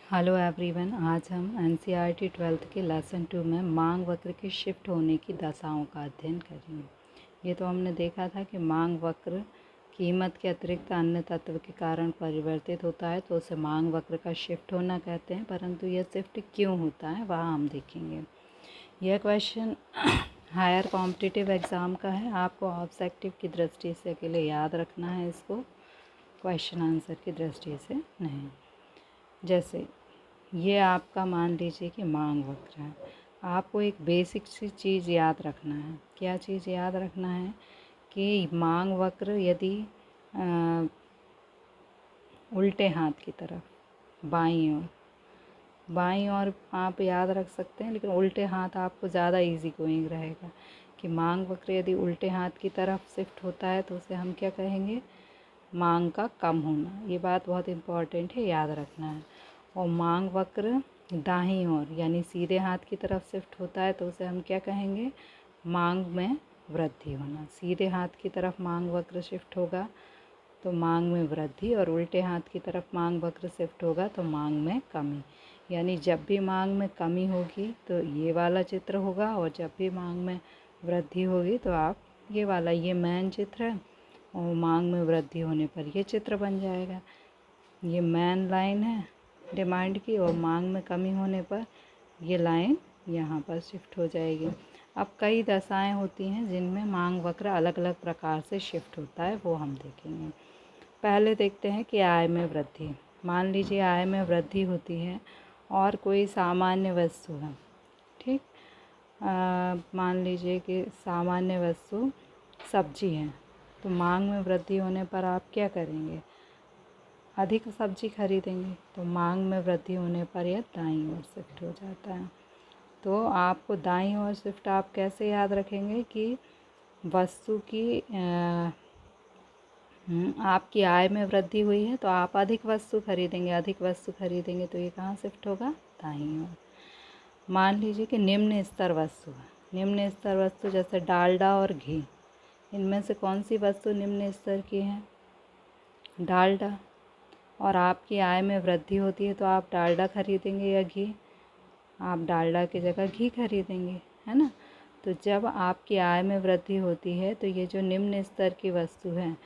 Hello everyone, आज हम NCERT 12th के लेसन 2 में मांग वक्र के शिफ्ट होने की दशाओं का अध्ययन करेंगे। ये तो हमने देखा था कि मांग वक्र कीमत के अतिरिक्त अन्य तत्व के कारण परिवर्तित होता है तो उसे मांग वक्र का शिफ्ट होना कहते हैं, परंतु यह शिफ्ट क्यों होता है वह हम देखेंगे। यह क्वेश्चन हायर कॉम्पिटिटिव एग्ज़ाम का है। आपको ऑब्जेक्टिव की दृष्टि से अकेले याद रखना है इसको, क्वेश्चन आंसर की दृष्टि से नहीं। जैसे ये आपका मान लीजिए कि मांग वक्र है। आपको एक बेसिक सी चीज़ याद रखना है। क्या चीज़ याद रखना है कि मांग वक्र यदि उल्टे हाथ की तरफ बाईं ओर आप याद रख सकते हैं, लेकिन उल्टे हाथ आपको ज़्यादा इजी गोइंग रहेगा कि मांग वक्र यदि उल्टे हाथ की तरफ शिफ्ट होता है तो उसे हम क्या कहेंगे, मांग का कम होना। ये बात बहुत इम्पॉर्टेंट है, याद रखना है। और मांग वक्र दाहिनी ओर यानी सीधे हाथ की तरफ शिफ्ट होता है तो उसे हम क्या कहेंगे, मांग में वृद्धि होना। सीधे हाथ की तरफ मांग वक्र शिफ्ट होगा तो मांग में वृद्धि, और उल्टे हाथ की तरफ मांग वक्र शिफ्ट होगा तो मांग में कमी। यानी जब भी मांग में कमी होगी तो ये वाला चित्र होगा, और जब भी मांग में वृद्धि होगी तो आप ये वाला, ये मेन चित्र है, और मांग में वृद्धि होने पर ये चित्र बन जाएगा। ये मेन लाइन है डिमांड की, और मांग में कमी होने पर ये लाइन यहाँ पर शिफ्ट हो जाएगी। अब कई दशाएं होती हैं जिनमें मांग वक्र अलग अलग प्रकार से शिफ्ट होता है, वो हम देखेंगे। पहले देखते हैं कि आय में वृद्धि। मान लीजिए आय में वृद्धि होती है और कोई सामान्य वस्तु है, ठीक। मान लीजिए कि सामान्य वस्तु सब्जी है, तो मांग में वृद्धि होने पर आप क्या करेंगे, अधिक सब्जी खरीदेंगे। तो मांग में वृद्धि होने पर यह दाईं ओर शिफ्ट हो जाता है। तो आपको दाईं ओर शिफ्ट आप कैसे याद रखेंगे कि वस्तु की आपकी आय में वृद्धि हुई है तो आप अधिक वस्तु खरीदेंगे। अधिक वस्तु खरीदेंगे तो ये कहाँ शिफ्ट होगा, दाईं ओर। मान लीजिए कि निम्न स्तर वस्तु है। निम्न स्तर वस्तु जैसे डालडा और घी, इनमें से कौन सी वस्तु निम्न स्तर की है, डालडा। और आपकी आय में वृद्धि होती है तो आप डालडा खरीदेंगे या घी, आप डालडा की जगह घी खरीदेंगे, है ना। तो जब आपकी आय में वृद्धि होती है तो ये जो निम्न स्तर की वस्तु है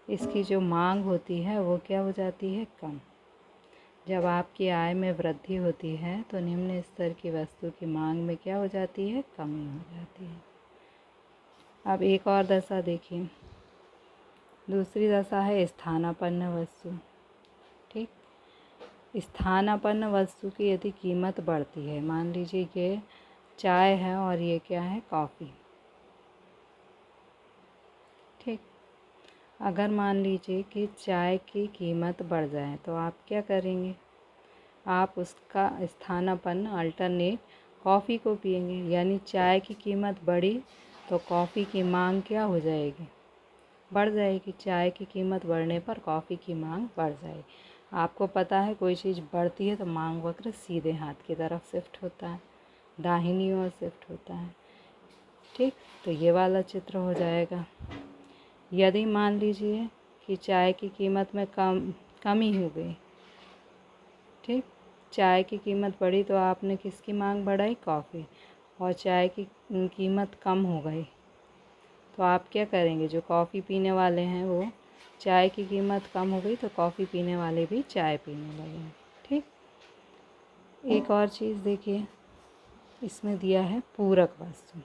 इसकी जो मांग होती है वो क्या हो जाती है, कम। जब आपकी आय में वृद्धि होती है तो निम्न स्तर की वस्तु की मांग में क्या हो जाती है, कमी हो जाती है। अब एक और दशा देखिए, दूसरी दशा है स्थानापन्न वस्तु, ठीक। स्थानापन्न वस्तु की यदि कीमत बढ़ती है, मान लीजिए ये चाय है और ये क्या है, कॉफ़ी, ठीक। अगर मान लीजिए कि चाय की कीमत बढ़ जाए तो आप क्या करेंगे, आप उसका स्थानापन्न अल्टरनेट कॉफ़ी को पिएंगे। यानी चाय की कीमत बढ़ी तो कॉफ़ी की मांग क्या हो जाएगी, बढ़ जाएगी। चाय की कीमत बढ़ने पर कॉफ़ी की मांग बढ़ जाएगी। आपको पता है कोई चीज़ बढ़ती है तो मांग वक्र सीधे हाथ की तरफ शिफ्ट होता है, दाहिनी ओर शिफ्ट होता है, ठीक। तो ये वाला चित्र हो जाएगा। यदि मान लीजिए कि चाय की कीमत में कमी हो गई, ठीक। चाय की कीमत बढ़ी तो आपने किसकी मांग बढ़ाई, कॉफ़ी, और चाय की कीमत कम हो गई तो आप क्या करेंगे, जो कॉफ़ी पीने वाले हैं वो, चाय की कीमत कम हो गई तो कॉफ़ी पीने वाले भी चाय पीने लगे, ठीक। एक और चीज़ देखिए, इसमें दिया है पूरक वस्तु।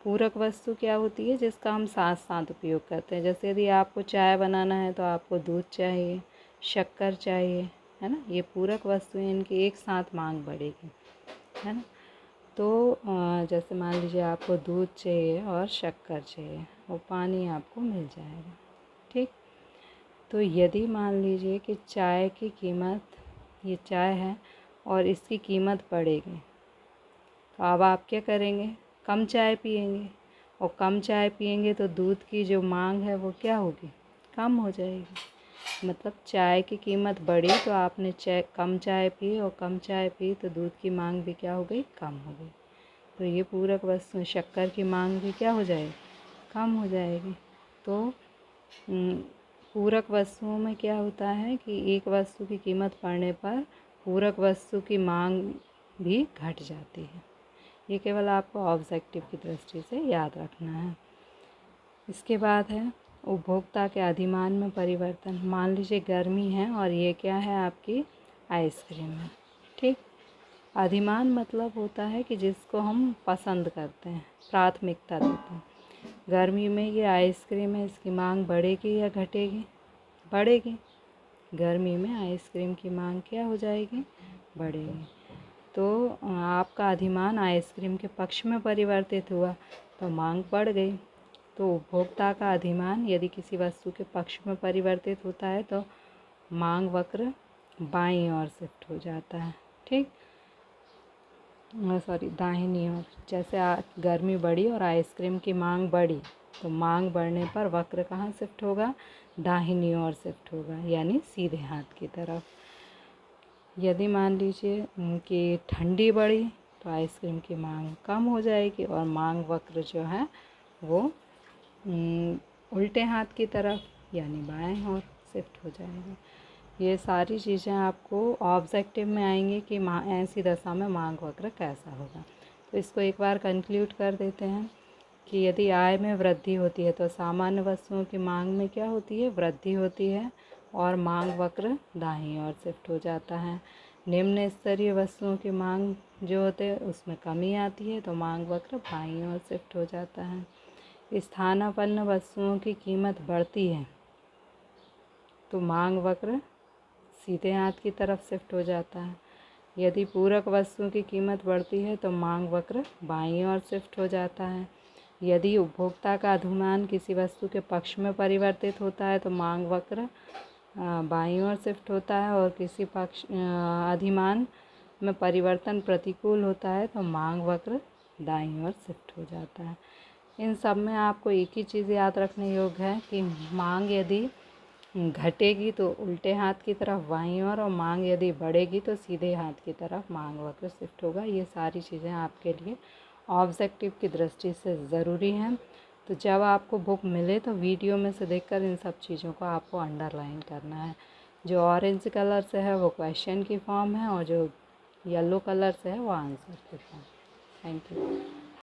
पूरक वस्तु क्या होती है, जिसका हम साथ साथ उपयोग करते हैं। जैसे यदि आपको चाय बनाना है तो आपको दूध चाहिए, शक्कर चाहिए, है ना। ये पूरक वस्तुएं, इनकी एक साथ मांग बढ़ेगी, है ना। तो जैसे मान लीजिए आपको दूध चाहिए और शक्कर चाहिए, वो पानी आपको मिल जाएगा, ठीक। तो यदि मान लीजिए कि चाय की कीमत, ये चाय है और इसकी कीमत बढ़ेगी तो अब आप क्या करेंगे, कम चाय पिएंगे, और कम चाय पिएंगे तो दूध की जो मांग है वो क्या होगी, कम हो जाएगी। मतलब चाय की कीमत बढ़ी तो आपने कम चाय पी, और कम चाय पी तो दूध की मांग भी क्या हो गई, कम हो गई। तो ये पूरक वस्तु, शक्कर की मांग भी क्या हो जाएगी, कम हो जाएगी। तो पूरक वस्तुओं में क्या होता है कि एक वस्तु की कीमत बढ़ने पर पूरक वस्तु की मांग भी घट जाती है। ये केवल आपको ऑब्जेक्टिव की दृष्टि से याद रखना है। इसके बाद है उपभोक्ता के अधिमान में परिवर्तन। मान लीजिए गर्मी है और ये क्या है, आपकी आइसक्रीम है, ठीक। अधिमान मतलब होता है कि जिसको हम पसंद करते हैं, प्राथमिकता देते हैं। गर्मी में ये आइसक्रीम है, इसकी मांग बढ़ेगी या घटेगी? बढ़ेगी। गर्मी में आइसक्रीम की मांग क्या हो जाएगी? बढ़ेगी। तो आपका अधिमान आइसक्रीम के पक्ष में परिवर्तित हुआ तो मांग बढ़ गई। तो उपभोक्ता का अधिमान यदि किसी वस्तु के पक्ष में परिवर्तित होता है तो मांग वक्र बाईं ओर शिफ्ट हो जाता है, ठीक। दाहिनी ओर। जैसे गर्मी बढ़ी और आइसक्रीम की मांग बढ़ी तो मांग बढ़ने पर वक्र कहाँ शिफ्ट होगा? दाहिनी ओर शिफ्ट होगा, यानी सीधे हाथ की तरफ। यदि मान लीजिए कि ठंडी बढ़ी तो आइसक्रीम की मांग कम हो जाएगी और मांग वक्र जो है वो उल्टे हाथ की तरफ यानी बाएं ओर शिफ्ट हो जाएगा। ये सारी चीज़ें आपको ऑब्जेक्टिव में आएंगी कि ऐसी दशा में मांग वक्र कैसा होगा। तो इसको एक बार कंक्लूड कर देते हैं कि यदि आय में वृद्धि होती है तो सामान्य वस्तुओं की मांग में क्या होती है? वृद्धि होती है और मांग वक्र दाईं ओर शिफ्ट हो जाता है। निम्न स्तरीय वस्तुओं की मांग जो होते हैं उसमें कमी आती है तो मांग वक्र बाईं ओर शिफ्ट हो जाता है। स्थानापन्न वस्तुओं की कीमत बढ़ती है तो मांग वक्र सीधे हाथ की तरफ शिफ्ट हो जाता है। यदि पूरक वस्तुओं की कीमत बढ़ती है तो मांग वक्र बाईं ओर शिफ्ट हो जाता है। यदि उपभोक्ता का अधिमान किसी वस्तु के पक्ष में परिवर्तित होता है तो मांग वक्र बाईं ओर शिफ्ट होता है और किसी अधिमान में परिवर्तन प्रतिकूल होता है तो मांग वक्र दाईं ओर शिफ्ट हो जाता है। इन सब में आपको एक ही चीज़ याद रखने योग्य है कि मांग यदि घटेगी तो उल्टे हाथ की तरफ बाईं ओर और मांग यदि बढ़ेगी तो सीधे हाथ की तरफ मांग वक्र शिफ्ट होगा। ये सारी चीज़ें आपके लिए ऑब्जेक्टिव की दृष्टि से ज़रूरी हैं। तो जब आपको बुक मिले तो वीडियो में से देखकर इन सब चीज़ों को आपको अंडरलाइन करना है। जो ऑरेंज कलर से है वो क्वेश्चन की फॉर्म है और जो येलो कलर से है वो आंसर की फॉर्म। Thank you.